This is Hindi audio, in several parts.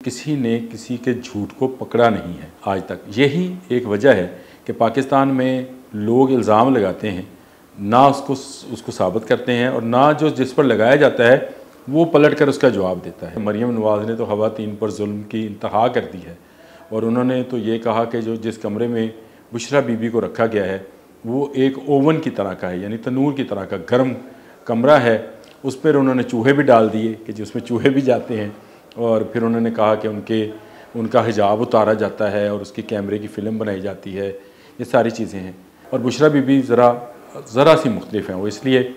किसी ने किसी के झूठ को पकड़ा नहीं है आज तक। यही एक वजह है कि पाकिस्तान में लोग इल्ज़ाम लगाते हैं, ना उसको साबित करते हैं, और ना जो जिस पर लगाया जाता है वो पलट कर उसका जवाब देता है। मरीम नवाज़ ने तो ख़वातीन पर जुल्म की इंतहा कर दी है, और उन्होंने तो ये कहा कि जो जिस कमरे में बुशरा बीबी को रखा गया है वो एक ओवन की तरह का है, यानी तनूर की तरह का गर्म कमरा है। उस पर उन्होंने चूहे भी डाल दिए कि जिसमें चूहे भी जाते हैं, और फिर उन्होंने कहा कि उनका हिजाब उतारा जाता है और उसकी कैमरे की फ़िल्म बनाई जाती है। ये सारी चीज़ें हैं। और बुशरा बीबी ज़रा सी मुख्तलिफ हैं। वो इसलिए,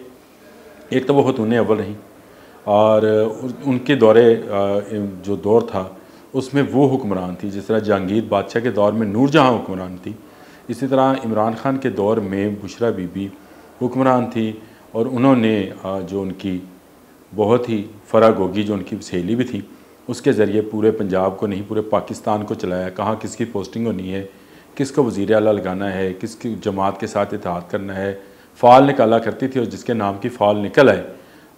एक तो वो खतून अव्वल रहीं, और उनके जो दौर था उसमें वो हुक्मरान थी जिस तरह जहांगीर बादशाह के दौर में नूरजहाँ हुक्मरान थी, इसी तरह इमरान खान के दौर में बुशरा बीबी हुक्मरान थी। और उन्होंने जो उनकी बहुत ही फरागोगी जो उनकी सहेली भी थी, उसके ज़रिए पूरे पंजाब को नहीं पूरे पाकिस्तान को चलाया। कहाँ किसकी पोस्टिंग होनी है, किसको वज़ीर आला लगाना है, किसकी जमात के साथ इत्तेहाद करना है, फ़ाल निकाला करती थी, और जिसके नाम की फ़ाल निकल आए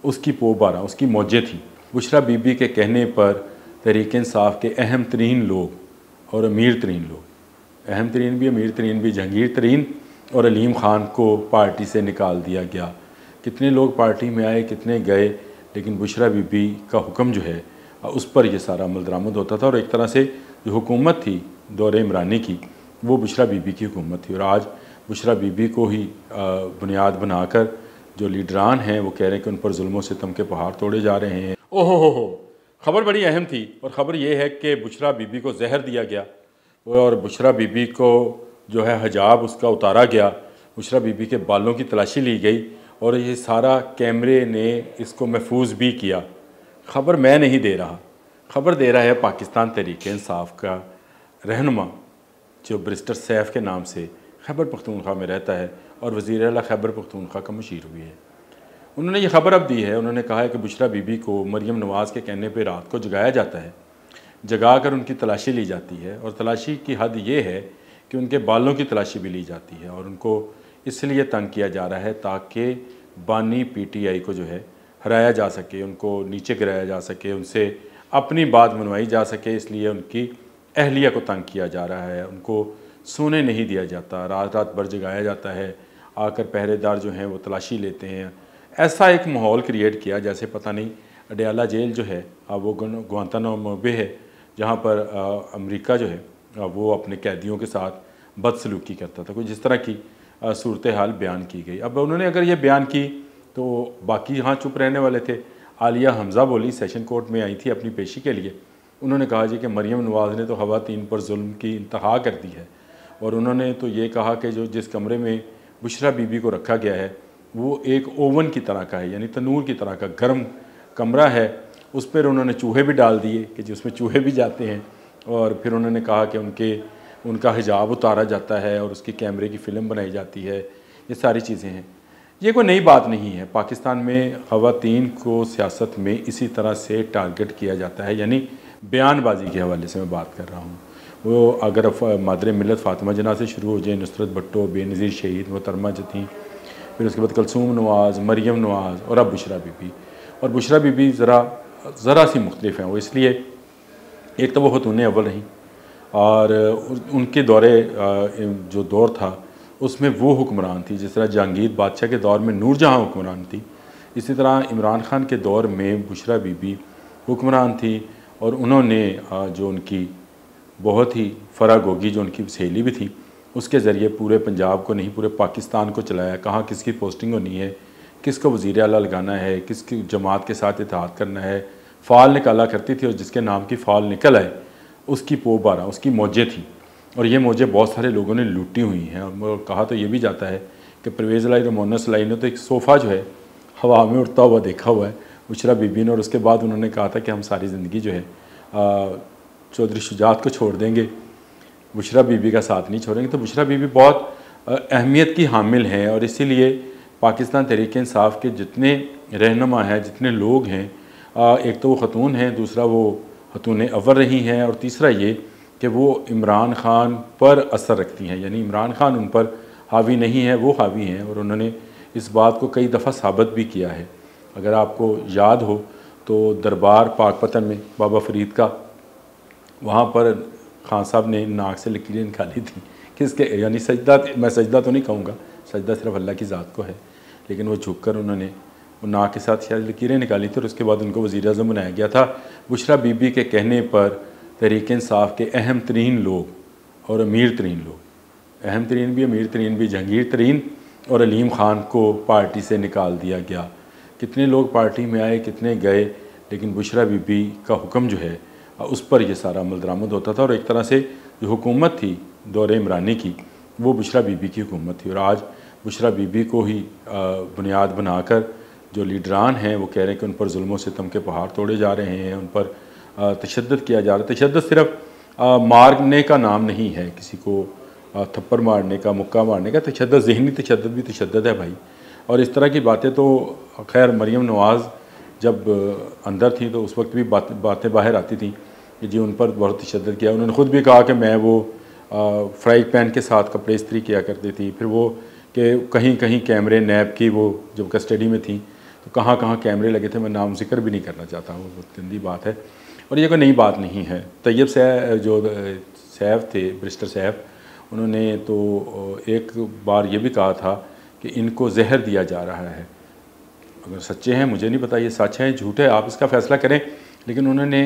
उसकी पोबारा, उसकी मौजें थी। बुशरा बीबी के कहने पर तहरीक इंसाफ के अहम तरीन लोग और अमीर तरीन लोग, अहम तरीन भी अमीर तरीन भी, जहांगीर तरीन और अलीम ख़ान को पार्टी से निकाल दिया गया। कितने लोग पार्टी में आए, कितने गए, लेकिन बुशरा बीबी का हुक्म जो है उस पर यह सारा अमल दरामद होता था। और एक तरह से जो हुकूमत थी दौरे इमरानी की, वो बुशरा बीबी की हुकूमत थी। और आज बुशरा बीबी को ही बुनियाद बनाकर जो लीडरान हैं वो कह रहे हैं कि उन पर जुल्म व सितम के पहाड़ तोड़े जा रहे हैं। ओहो हो, ख़बर बड़ी अहम थी, और ख़बर ये है कि बुशरा बीबी को जहर दिया गया, और बुशरा बीबी को जो है हिजाब उसका उतारा गया, बुशरा बीबी के बालों की तलाशी ली गई, और ये सारा कैमरे ने इसको महफूज भी किया। ख़बर मैं नहीं दे रहा, ख़बर दे रहा है पाकिस्तान तहरीक इंसाफ का रहनुमा जो बैरिस्टर सैफ के नाम से खैबर पख्तूनख्वा में रहता है और वज़ीर आला खैबर पख्तूनख्वा का मुशीर भी है। उन्होंने ये ख़बर अब दी है। उन्होंने कहा है कि बुशरा बीबी को मरीम नवाज़ के कहने पर रात को जगाया जाता है, जगा कर उनकी तलाशी ली जाती है, और तलाशी की हद ये है कि उनके बालों की तलाशी भी ली जाती है, और उनको इसलिए तंग किया जा रहा है ताकि बानी PTI को जो है हराया जा सके, उनको नीचे गिराया जा सके, उनसे अपनी बात मनवाई जा सके। इसलिए उनकी अहलिया को तंग किया जा रहा है, उनको सोने नहीं दिया जाता, रात रात भर जगाया जाता है, आकर पहरेदार जो हैं वो तलाशी लेते हैं। ऐसा एक माहौल क्रिएट किया जैसे पता नहीं अडयाला जेल जो है वो गुआंतानामो बे है, जहाँ पर अमेरिका जो है वो अपने कैदियों के साथ बदसलूकी करता था। कुछ जिस तरह की सूरत हाल बयान की गई। अब उन्होंने अगर ये बयान की तो बाकी यहाँ चुप रहने वाले थे। आलिया हमज़ा बोली, सेशन कोर्ट में आई थी अपनी पेशी के लिए। उन्होंने कहा जी कि मरीम नवाज़ ने तो ख़वातीन पर जुल्म की इंतहा कर दी है, और उन्होंने तो ये कहा कि जो जिस कमरे में बुशरा बीबी को रखा गया है वो एक ओवन की तरह का है, यानी तनूर की तरह का गर्म कमरा है। उस पर उन्होंने चूहे भी डाल दिए कि जिसमें चूहे भी जाते हैं, और फिर उन्होंने कहा कि उनका हिजाब उतारा जाता है और उसकी कैमरे की फ़िल्म बनाई जाती है। ये सारी चीज़ें हैं। ये कोई नई बात नहीं है। पाकिस्तान में ख़वातीन को सियासत में इसी तरह से टारगेट किया जाता है, यानी बयानबाजी के हवाले से मैं बात कर रहा हूँ। वो अगर मादर मिलत फ़ातिमा जना से शुरू हो जाए, नुसरत भट्टो, बेनज़ीर शहीद मोहतरमा जती, फिर उसके बाद कलसूम नवाज़, मरीम नवाज़, और अब बुशरा बीबी। और बुशरा बीबी ज़रा सी मुख्तलिफ हैं। वो इसलिए, एक तो वो खतून अव्वल रहीं, और उनके जो दौर था उसमें वो हुक्मरान थी जिस तरह जहांगीर बादशाह के दौर में नूरजहाँ हुक्मरान थी, इसी तरह इमरान खान के दौर में बुशरा बीबी हुक्मरान थी। और उन्होंने जो उनकी बहुत ही फरागोगी जो उनकी सहेली भी थी, उसके ज़रिए पूरे पंजाब को नहीं पूरे पाकिस्तान को चलाया। कहाँ किसकी पोस्टिंग होनी है, किसको वज़ीर आला लगाना है, किसकी जमात के साथ इत्तेहाद करना है, फ़ाल निकाला करती थी, और जिसके नाम की फ़ाल निकल आए उसकी पोबारा, उसकी मौजें थी। और ये मौजें बहुत सारे लोगों ने लूटी हुई हैं। और कहा तो ये भी जाता है कि परवेज़ लाई रमोना सलाई ने तो एक सोफ़ा जो है हवा में उड़ता हुआ देखा हुआ है बुशरा बीबी ने, और उसके बाद उन्होंने कहा था कि हम सारी ज़िंदगी जो है चौधरी शुजात को छोड़ देंगे, बुशरा बीबी का साथ नहीं छोड़ेंगे। तो बुशरा बीबी बहुत अहमियत की हामिल हैं, और इसीलिए पाकिस्तान तहरीक इंसाफ के जितने रहनुमा हैं, जितने लोग हैं, एक तो वो ख़तून हैं, दूसरा वो खतून अव्वल रही हैं, और तीसरा ये कि वो इमरान खान पर असर रखती हैं, यानी इमरान खान उन पर हावी नहीं है, वो हावी हैं। और उन्होंने इस बात को कई दफ़ा साबित भी किया है। अगर आपको याद हो तो दरबार पाकपतन में बाबा फ़रीद का वहाँ पर खान साहब ने नाक से लकीरें निकाली थी किसके, यानी सजदा, मैं सजदा तो नहीं कहूँगा, सजदा सिर्फ अल्लाह की ज़ात को है, लेकिन वो झुक कर उन्होंने वो नाक के साथ शायद लकीरें निकाली थी और उसके बाद उनको वज़ीर-ए-आज़म बनाया गया था। बुशरा बीबी के कहने पर तहरीक इंसाफ के अहम तरीन लोग और अमीर तरीन लोग, अहम तरीन भी अमीर तरीन भी, जहांगीर तरीन और अलीम ख़ान को पार्टी से निकाल दिया गया। कितने लोग पार्टी में आए, कितने गए, लेकिन बुशरा बीबी का हुक्म जो है उस पर यह सारा अमल दरामद होता था और एक तरह से जो हुकूमत थी दौरे इमरानी की, वो बुशरा बीबी की हुकूमत थी। और आज बुशरा बीबी को ही बुनियाद बनाकर जो लीडरान हैं वो कह रहे हैं कि उन पर जुल्म सितम के पहाड़ तोड़े जा रहे हैं, उन पर तशद्दुद किया जा रहा है। तशद्दुद सिर्फ मारने का नाम नहीं है, किसी को थप्पड़ मारने का, मुक्का मारने का तशद्दुद, ज़हनी तशद्दुद भी तशद्दुद है भाई। और इस तरह की बातें तो खैर मरियम नवाज़ जब अंदर थी तो उस वक्त भी बातें बाहर आती थी कि जी उन पर बहुत तशद्दुद किया। उन्होंने ख़ुद भी कहा कि मैं वो फ्राई पैन के साथ कपड़े इस्त्री किया करती थी। फिर वो कि कहीं कहीं कैमरे नैब की वो जब कस्टडी में थी तो कहाँ कहाँ कैमरे लगे थे, मैं नाम जिक्र भी नहीं करना चाहता, वो बहुत गंदी बात है और ये कोई नई बात नहीं है। तैयब जो सैफ थे, बैरिस्टर सैफ, उन्होंने तो एक बार ये भी कहा था कि इनको जहर दिया जा रहा है। अगर सच्चे हैं, मुझे नहीं पता ये सच है झूठ है, आप इसका फ़ैसला करें, लेकिन उन्होंने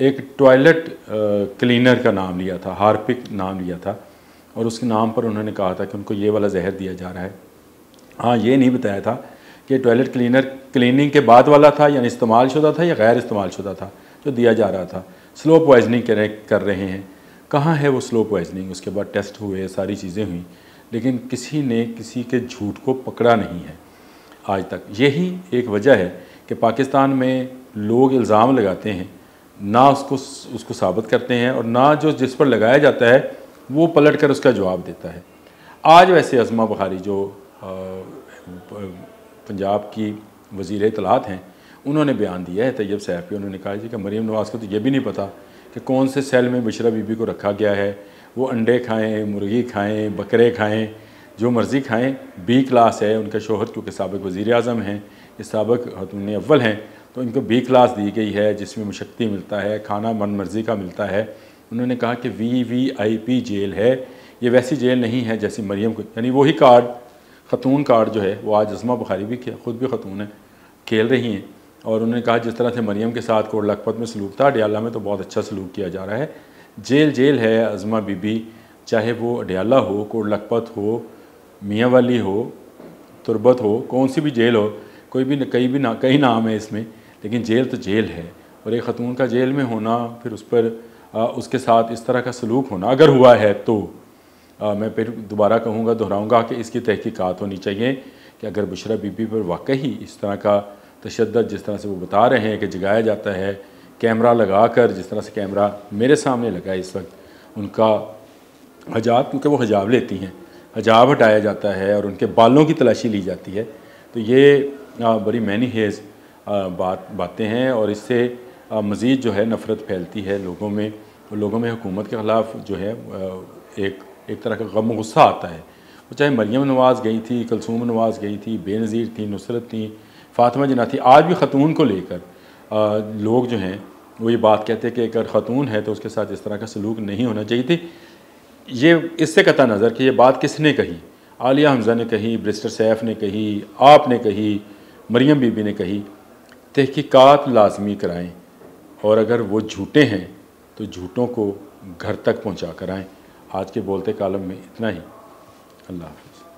एक टॉयलेट क्लीनर का नाम लिया था, हार्पिक नाम लिया था और उसके नाम पर उन्होंने कहा था कि उनको ये वाला जहर दिया जा रहा है। हाँ, ये नहीं बताया था कि टॉयलेट क्लीनर क्लीनिंग के बाद वाला था, यानी इस्तेमाल शुदा था या गैर इस्तेमाल शुदा था जो दिया जा रहा था। स्लो पॉइजनिंग कर रहे हैं, कहाँ है वो स्लो पॉइजनिंग? उसके बाद टेस्ट हुए, सारी चीज़ें हुई, लेकिन किसी ने किसी के झूठ को पकड़ा नहीं है आज तक। यही एक वजह है कि पाकिस्तान में लोग इल्ज़ाम लगाते हैं, ना उसको साबित करते हैं और ना जो जिस पर लगाया जाता है वो पलट कर उसका जवाब देता है। आज वैसे अज़मा बुखारी जो पंजाब की वज़ीर इत्तलात हैं, उन्होंने बयान दिया है तैयब सैफ पे। उन्होंने कहा जी कि मरीम नवाज़ को तो ये भी नहीं पता कि कौन से सेल में बुशरा बीबी को रखा गया है। वो अंडे खाएँ, मुर्गी खाएँ, बकरे खाएँ, जो मर्ज़ी खाएँ, बी क्लास है। उनका शोहर क्योंकि साबिक़ वज़ीर आज़म हैं, ये साबिक़ खातून अव्वल हैं, तो इनको बी क्लास दी गई है जिसमें मुशक्ति मिलता है, खाना मन मर्ज़ी का मिलता है। उन्होंने कहा कि VVIP जेल है, ये वैसी जेल नहीं है जैसी मरियम को, यानी वही कार्ड, ख़तून कार्ड जो है वो आज अज़मा बुखारी भी ख़ुद भी ख़तून है, खेल रही हैं। और उन्होंने कहा जिस तरह से मरियम के साथ कोट लखपत में सलूक था, अडयाला में तो बहुत अच्छा सलूक किया जा रहा है। जेल है अज़मा बीबी, चाहे वो अडयाला हो, कोट लखपत हो, मियाँ वाली हो, तुरबत हो, कौन सी भी जेल हो, कोई भी कई नाम है इसमें, लेकिन जेल तो जेल है। और एक ख़तून का जेल में होना, फिर उस पर उसके साथ इस तरह का सलूक होना अगर हुआ है तो मैं फिर दोबारा कहूँगा, दोहराऊँगा कि इसकी तहकीकात होनी चाहिए कि अगर बुशरा बीबी पर वाकई इस तरह का तशद्दुद जिस तरह से वो बता रहे हैं कि जगाया जाता है, कैमरा लगा कर, जिस तरह से कैमरा मेरे सामने लगा है इस वक्त, उनका हिजाब, क्योंकि वो हिजाब लेती हैं, हिजाब हटाया जाता है और उनके बालों की तलाशी ली जाती है, तो ये बड़ी मैनी हेज़ बातें हैं और इससे मज़ीद जो है नफ़रत फैलती है लोगों में, और लोगों में हुकूमत के ख़िलाफ़ जो है एक तरह का गम गुस्सा आता है। वो चाहे मरियम नवाज़ गई थी, कलसूम नवाज़ गई थी, बेनज़ीर थी, नुसरत थी, फ़ातिमा जिन्ना थी, आज भी ख़तून को लेकर लोग जो हैं वो ये बात कहते हैं कि अगर ख़तून है तो उसके साथ इस तरह का सलूक नहीं होना चाहिए थी। ये इससे कता नज़र कि ये बात किसने कही, आलिया हमज़ा ने कही, बैरिस्टर सैफ ने कही, आपने कही, मरियम बीबी ने कही। तहकीकात लाजमी कराएँ और अगर वो झूठे हैं तो झूठों को घर तक पहुँचा कर आएँ। आज के बोलते कालम में इतना ही। अल्लाह हाफ़िज़।